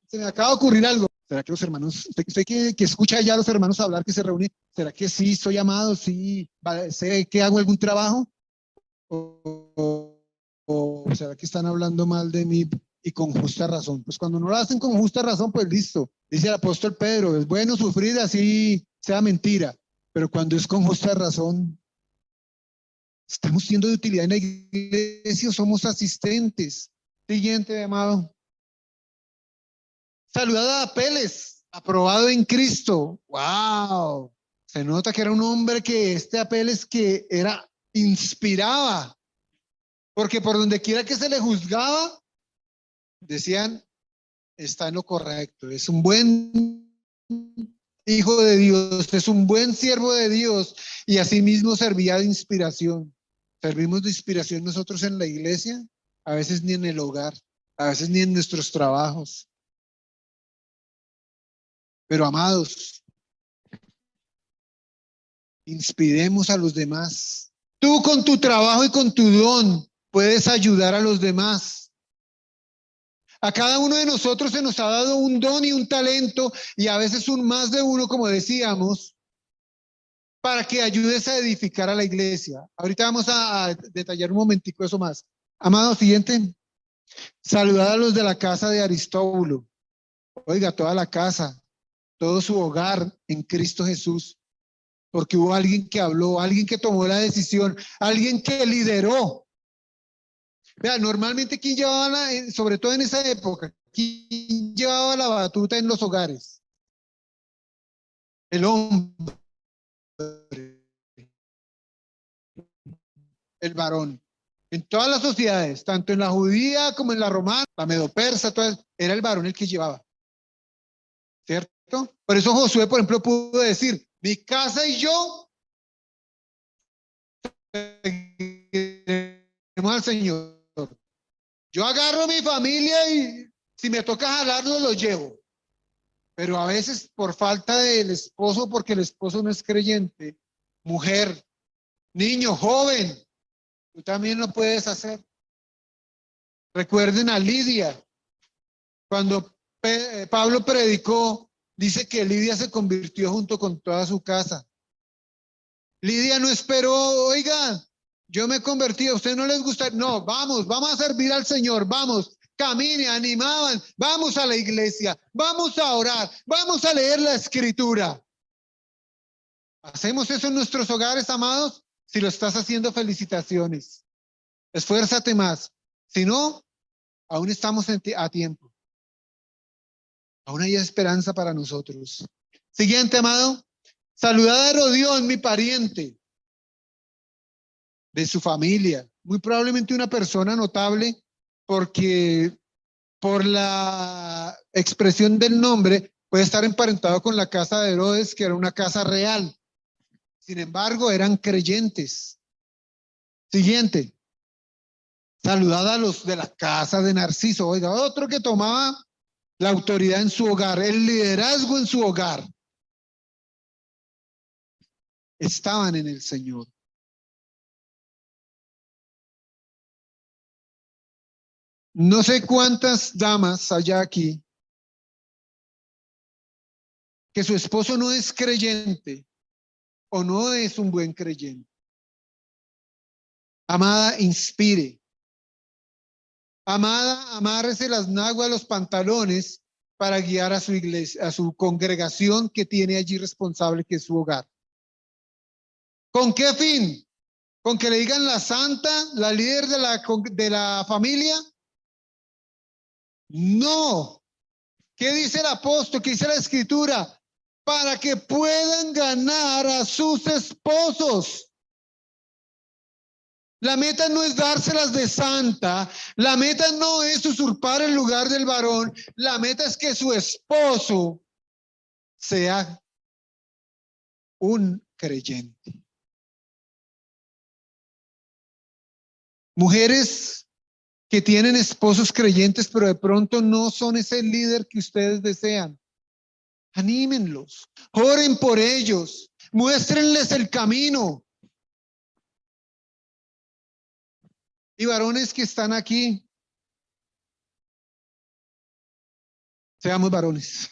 Se me acaba de ocurrir algo. ¿Será que los hermanos, usted que escucha ya a los hermanos hablar, que se reúnen, ¿será que sí soy amado? ¿Sí? ¿Sé que hago algún trabajo? ¿O será que están hablando mal de mí y con justa razón? Pues cuando no lo hacen con justa razón, pues listo. Dice el apóstol Pedro, es bueno sufrir así sea mentira, pero cuando es con justa razón, estamos siendo de utilidad en la iglesia o somos asistentes. Siguiente, amado. Saludada a Apeles, aprobado en Cristo. ¡Wow! Se nota que era un hombre que este Apeles que era, inspiraba, porque por donde quiera que se le juzgaba, decían, está en lo correcto, es un buen hijo de Dios, es un buen siervo de Dios y asimismo servía de inspiración. Servimos de inspiración nosotros en la iglesia, a veces ni en el hogar, a veces ni en nuestros trabajos. Pero amados, inspiremos a los demás. Tú con tu trabajo y con tu don, puedes ayudar a los demás. A cada uno de nosotros se nos ha dado un don y un talento, y a veces un más de uno, como decíamos, para que ayudes a edificar a la iglesia. Ahorita vamos a detallar un momentico eso más. Amado, siguiente. Saludad a los de la casa de Aristóbulo. Oiga, toda la casa, todo su hogar en Cristo Jesús. Porque hubo alguien que habló, alguien que tomó la decisión, alguien que lideró. Vea, normalmente, ¿quién llevaba sobre todo en esa época, quién llevaba la batuta en los hogares? El hombre, el varón. En todas las sociedades, tanto en la judía como en la romana, la medo-persa, era el varón el que llevaba. ¿Cierto? Por eso Josué, por ejemplo, pudo decir, mi casa y yo seguiremos al Señor. Yo agarro a mi familia y si me toca jalarlo, lo llevo. Pero a veces por falta del esposo, porque el esposo no es creyente, mujer, niño, joven, tú también lo puedes hacer. Recuerden a Lidia. Cuando Pablo predicó, dice que Lidia se convirtió junto con toda su casa. Lidia no esperó, oigan, yo me convertí, a ustedes no les gusta, no, vamos a servir al Señor, vamos, camine, animaban, vamos a la iglesia, vamos a orar, vamos a leer la escritura. ¿Hacemos eso en nuestros hogares, amados? Si lo estás haciendo, felicitaciones. Esfuérzate más. Si no, aún estamos a tiempo. Aún hay esperanza para nosotros. Siguiente, amado. Saludad a Herodión, mi pariente, de su familia. Muy probablemente una persona notable, porque por la expresión del nombre puede estar emparentado con la casa de Herodes, que era una casa real. Sin embargo, eran creyentes. Siguiente. Saludad a los de la casa de Narciso. Oiga, otro que tomaba la autoridad en su hogar, el liderazgo en su hogar. Estaban en el Señor. No sé cuántas damas hay aquí que su esposo no es creyente o no es un buen creyente. Amada, inspire. Amada, amárrese las naguas, los pantalones para guiar a su iglesia, a su congregación que tiene allí responsable, que es su hogar. ¿Con qué fin? ¿Con que le digan la santa, la líder de la familia? No. ¿Qué dice el apóstol? ¿Qué dice la escritura? Para que puedan ganar a sus esposos. La meta no es dárselas de santa, la meta no es usurpar el lugar del varón, la meta es que su esposo sea un creyente. Mujeres que tienen esposos creyentes, pero de pronto no son ese líder que ustedes desean. Anímenlos, oren por ellos, muéstrenles el camino. Y varones que están aquí, seamos varones.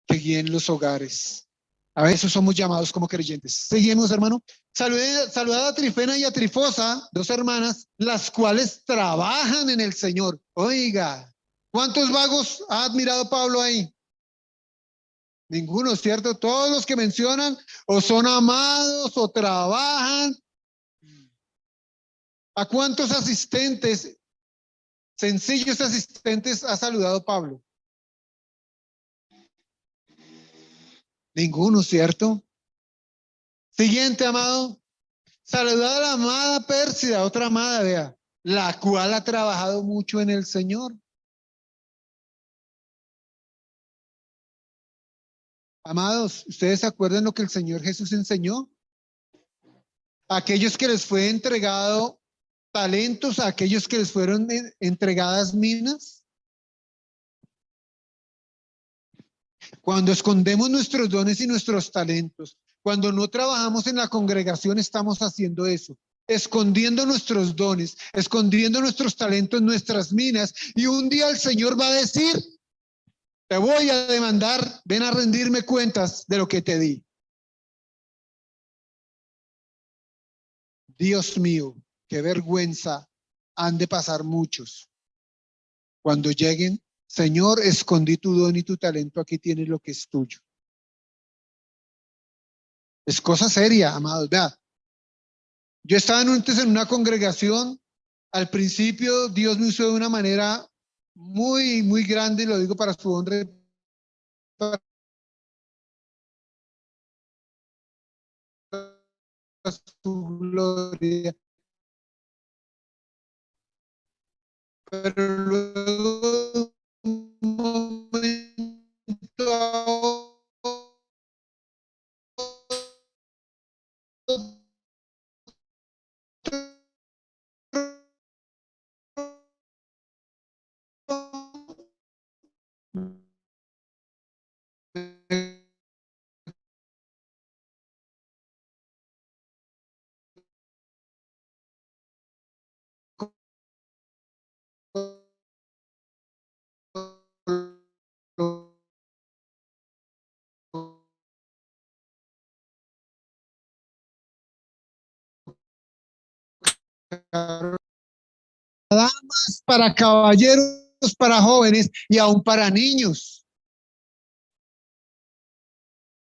Que guíen los hogares. A veces somos llamados como creyentes. Seguimos, hermano. Saludad a Trifena y a Trifosa, dos hermanas, las cuales trabajan en el Señor. Oiga, ¿cuántos vagos ha admirado Pablo ahí? Ninguno, ¿cierto? Todos los que mencionan o son amados o trabajan. ¿A cuántos asistentes, sencillos asistentes, ha saludado Pablo? Ninguno, ¿cierto? Siguiente, amado. Saludad a la amada Pérsida, otra amada, vea, la cual ha trabajado mucho en el Señor. Amados, ¿ustedes se acuerdan lo que el Señor Jesús enseñó? A aquellos que les fue entregado talentos, a aquellos que les fueron entregadas minas. Cuando escondemos nuestros dones y nuestros talentos, cuando no trabajamos en la congregación, estamos haciendo eso, escondiendo nuestros dones, escondiendo nuestros talentos, nuestras minas, y un día el Señor va a decir, te voy a demandar, ven a rendirme cuentas de lo que te di. Dios mío, qué vergüenza han de pasar muchos. Cuando lleguen, Señor, escondí tu don y tu talento, aquí tienes lo que es tuyo. Es cosa seria, amados. Vea, yo estaba antes en una congregación. Al principio Dios me usó de una manera muy, muy grande, y lo digo para su honra, para su gloria. Pero luego un momento a damas, para caballeros, para jóvenes y aún para niños.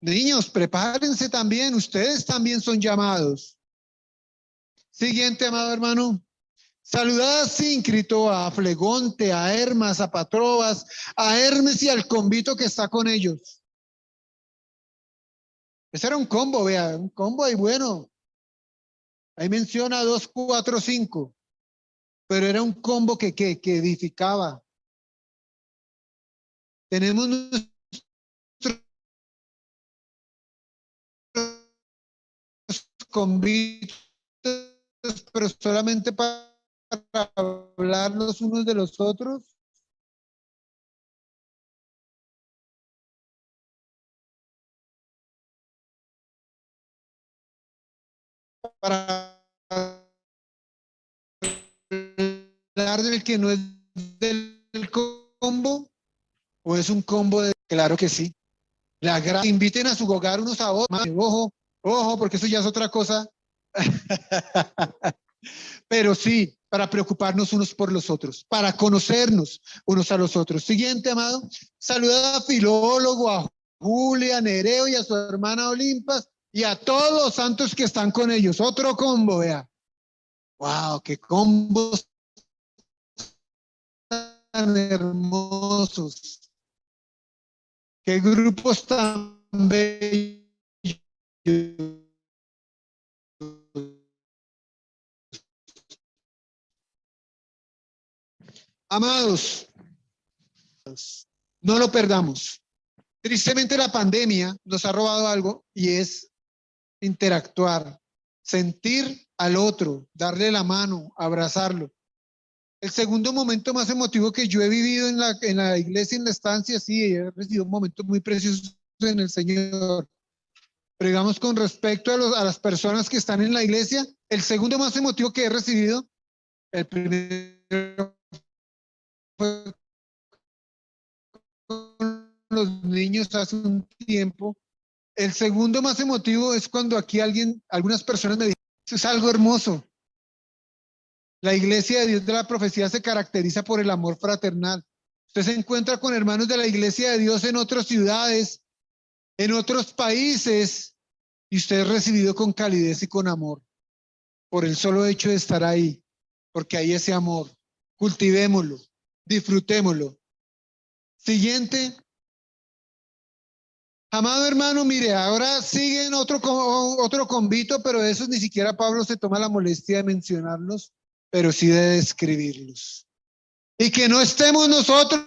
Niños, prepárense también, ustedes también son llamados. Siguiente, amado hermano. Saludad a Síncrito, a Flegonte, a Hermas, a Patrobas, a Hermes y al convito que está con ellos. Ese era un combo, vea, un combo ahí bueno. Ahí menciona 2, 4, 5. Pero era un combo que edificaba. Tenemos nuestros convitos, pero solamente para hablar los unos de los otros. Para hablar del que no es del combo, o es un combo de... Claro que sí. Inviten a su hogar unos a otros. Ojo, ojo, porque eso ya es otra cosa. Pero sí, para preocuparnos unos por los otros, para conocernos unos a los otros. Siguiente, amado. Saluda a Filólogo, a Julia, a Nereo y a su hermana Olimpas y a todos los santos que están con ellos. Otro combo, vea. Wow, qué combos tan hermosos. Qué grupos tan bellos. Amados, no lo perdamos. Tristemente la pandemia nos ha robado algo y es interactuar, sentir al otro, darle la mano, abrazarlo. El segundo momento más emotivo que yo he vivido en la iglesia, en la estancia, sí, he recibido un momento muy precioso en el Señor. Pero digamos con respecto a las personas que están en la iglesia, el segundo más emotivo que he recibido, el primero fue con los niños hace un tiempo. El segundo más emotivo es cuando aquí algunas personas me dicen, eso es algo hermoso. La iglesia de Dios de la profecía se caracteriza por el amor fraternal. Usted se encuentra con hermanos de la iglesia de Dios en otras ciudades, en otros países, y usted es recibido con calidez y con amor, por el solo hecho de estar ahí, porque hay ese amor. Cultivémoslo, disfrutémoslo. Siguiente. Amado hermano, mire, ahora siguen otro convito, pero de esos ni siquiera Pablo se toma la molestia de mencionarlos, pero sí de describirlos. Y que no estemos nosotros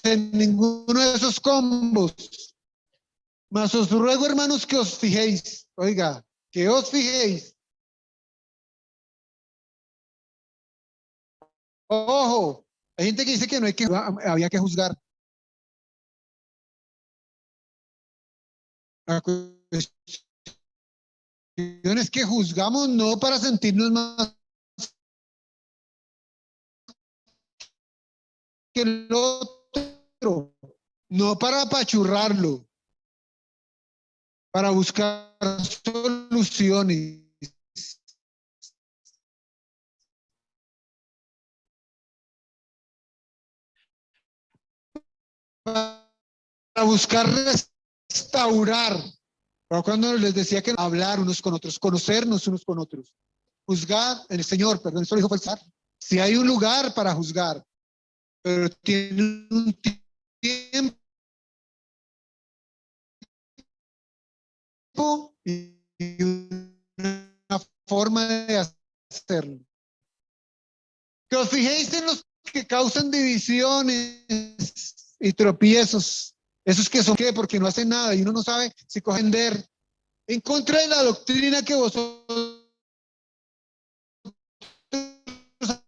en ninguno de esos combos. Mas os ruego, hermanos, que os fijéis, oiga, que os fijéis. Ojo, hay gente que dice que no hay que, había que juzgar. La cuestión es que juzgamos no para sentirnos más que el otro, no para apachurrarlo, para buscar soluciones. Para buscar restaurar. Pero cuando les decía que hablar unos con otros, conocernos unos con otros, juzgar en el Señor, perdón, eso lo dijo falsar. Si hay un lugar para juzgar, pero tiene un tiempo y una forma de hacerlo. Que os fijéis en los que causan divisiones y tropiezos. Esos que son qué, porque no hacen nada y uno no sabe si cogen en contra de la doctrina que vosotros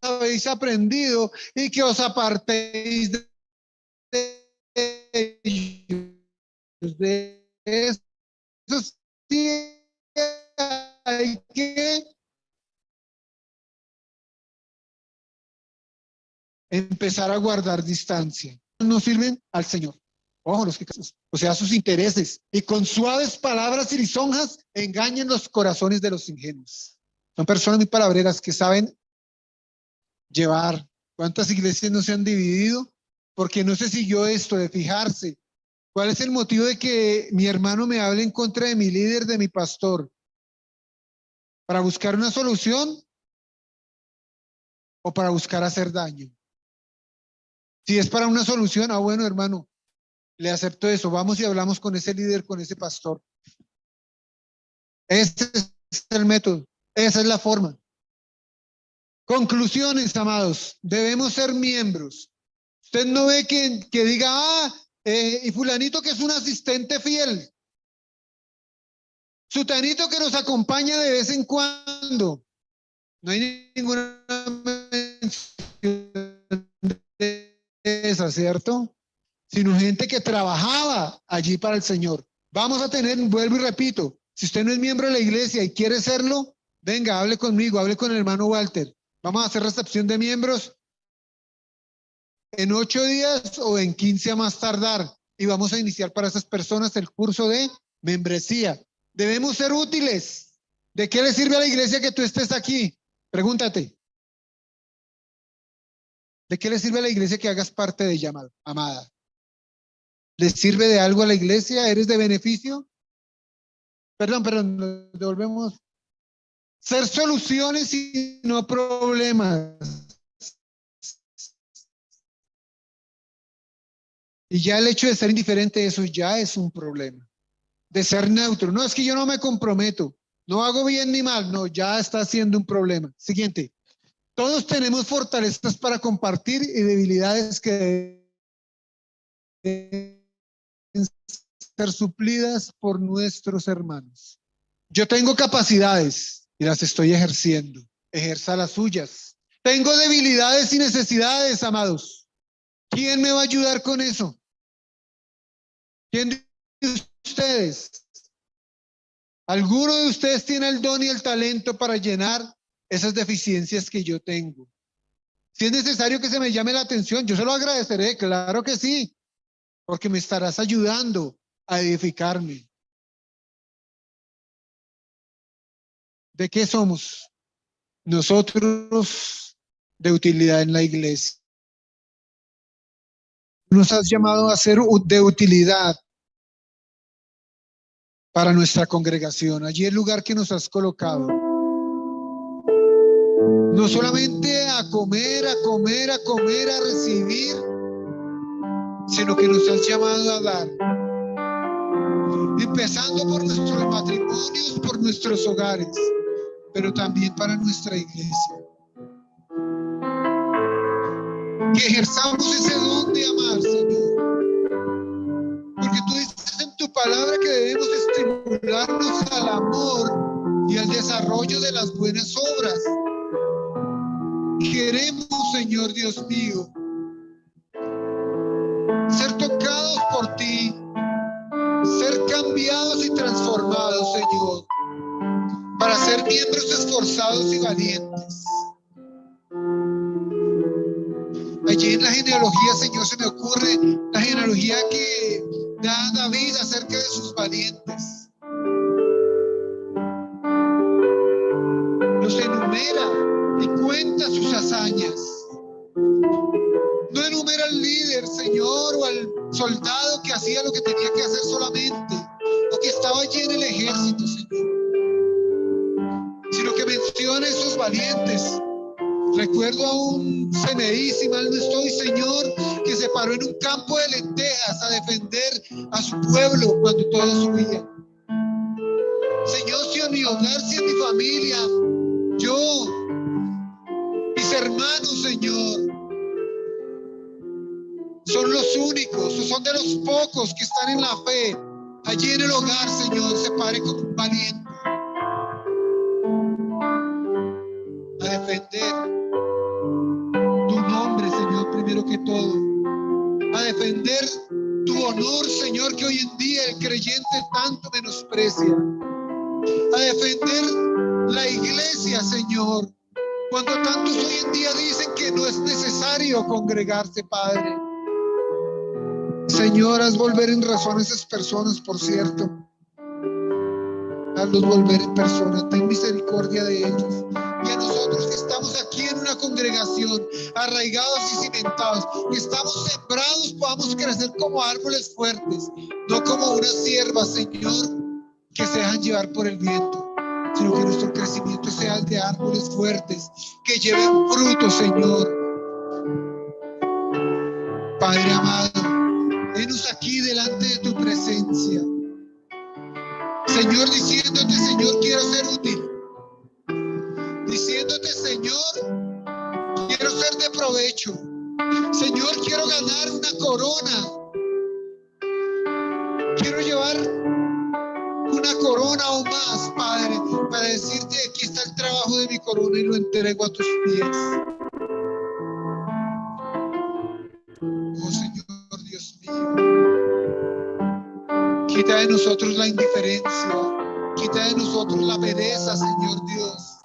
habéis aprendido y que os apartéis de ellos. De eso sí hay que empezar a guardar distancia. No sirven al Señor. Ojo, los que, o sea, sus intereses. Y con suaves palabras y lisonjas engañan los corazones de los ingenuos. Son personas muy palabreras que saben llevar. ¿Cuántas iglesias no se han dividido? Porque no se siguió esto de fijarse. ¿Cuál es el motivo de que mi hermano me hable en contra de mi líder, de mi pastor? ¿Para buscar una solución o para buscar hacer daño? Si es para una solución, bueno, hermano, le acepto eso. Vamos y hablamos con ese líder, con ese pastor. Ese es el método. Esa es la forma. Conclusiones, amados. Debemos ser miembros. Usted no ve que diga, y fulanito que es un asistente fiel. Sutanito que nos acompaña de vez en cuando. No hay ninguna mención de esa, ¿cierto? Sino gente que trabajaba allí para el Señor. Vamos a tener, vuelvo y repito, si usted no es miembro de la iglesia y quiere serlo, venga, hable conmigo, hable con el hermano Walter. Vamos a hacer recepción de miembros en 8 días o en 15 a más tardar. Y vamos a iniciar para esas personas el curso de membresía. Debemos ser útiles. ¿De qué le sirve a la iglesia que tú estés aquí? Pregúntate. ¿De qué le sirve a la iglesia que hagas parte de ella, amada? ¿Le sirve de algo a la iglesia? ¿Eres de beneficio? Perdón, devolvemos. Ser soluciones y no problemas. Y ya el hecho de ser indiferente, eso ya es un problema. De ser neutro. No, es que yo no me comprometo. No hago bien ni mal. No, ya está siendo un problema. Siguiente. Todos tenemos fortalezas para compartir y debilidades que deben ser suplidas por nuestros hermanos. Yo tengo capacidades y las estoy ejerciendo. Ejerza las suyas. Tengo debilidades y necesidades, amados. ¿Quién me va a ayudar con eso? ¿Quién de ustedes? ¿Alguno de ustedes tiene el don y el talento para llenar esas deficiencias que yo tengo? Si es necesario que se me llame la atención, yo se lo agradeceré, claro que sí, porque me estarás ayudando a edificarme. ¿De qué somos? Nosotros de utilidad en la iglesia. Nos has llamado a ser de utilidad para nuestra congregación, allí el lugar que nos has colocado. No solamente a comer, a recibir, sino que nos has llamado a dar. Empezando por nuestros matrimonios, por nuestros hogares, pero también para nuestra iglesia. Que ejerzamos ese don de amar, Señor. Porque tú dices en tu palabra que debemos estimularnos al amor y al desarrollo de las buenas obras. Queremos, Señor Dios mío, ser tocados por ti, ser cambiados cambiados y transformados, Señor, para ser miembros esforzados y valientes. Allí en la genealogía, Señor, se me ocurre la genealogía que da David acerca de sus valientes. Los enumera y cuenta sus hazañas. No enumera al líder, Señor, o al soldado que hacía lo que tenía que hacer solamente, o que estaba allí en el ejército, Señor, sino que menciona a esos valientes. Recuerdo a un CNI, si mal no estoy, Señor, que se paró en un campo de lentejas a defender a su pueblo cuando todos huían. Señor, si en mi hogar, si en mi familia, yo, mis hermanos, Señor, son los únicos o son de los pocos que están en la fe, allí en el hogar, Señor, se pare como un valiente a defender tu nombre, Señor, primero que todo, a defender tu honor, Señor, que hoy en día el creyente tanto menosprecia, a defender la iglesia, Señor, cuando tantos hoy en día dicen que no es necesario congregarse, Padre. Señor, haz volver en razón a esas personas, por cierto. Hazlos volver en persona. Ten misericordia de ellos. Y a nosotros que estamos aquí en una congregación, arraigados y cimentados, que estamos sembrados, podamos crecer como árboles fuertes, no como unas hierbas, Señor, que se dejan llevar por el viento, sino que nuestro crecimiento sea el de árboles fuertes, que lleven fruto, Señor. Padre amado, venos aquí delante de tu presencia, Señor, diciéndote, Señor, quiero ser útil, diciéndote, Señor, quiero ser de provecho, Señor, quiero ganar una corona, quiero llevar una corona o más, Padre, para decirte, aquí está el trabajo de mi corona y lo entrego a tus pies. Oh Señor, Dios mío, quita de nosotros la indiferencia, quita de nosotros la pereza, Señor Dios,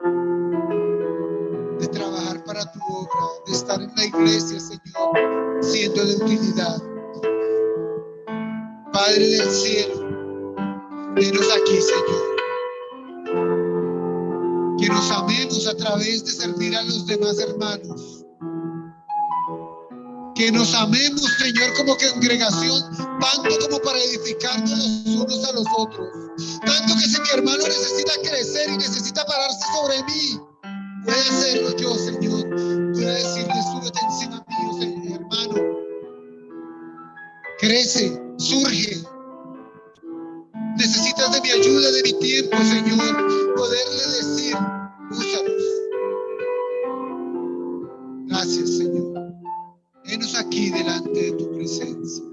de trabajar para tu obra, de estar en la iglesia, Señor, siendo de utilidad. Padre del cielo, venos aquí, Señor, que nos amemos a través de servir a los demás hermanos, que nos amemos, Señor, como congregación, tanto como para edificarnos los unos a los otros, tanto que si mi hermano necesita crecer y necesita pararse sobre mí, puede hacerlo yo, Señor, puede decirle, súbete encima mío, Señor, hermano, crece, surge. Necesitas de mi ayuda, de mi tiempo, Señor, poderle decir, úsalos. Gracias, Señor. Venos aquí delante de tu presencia.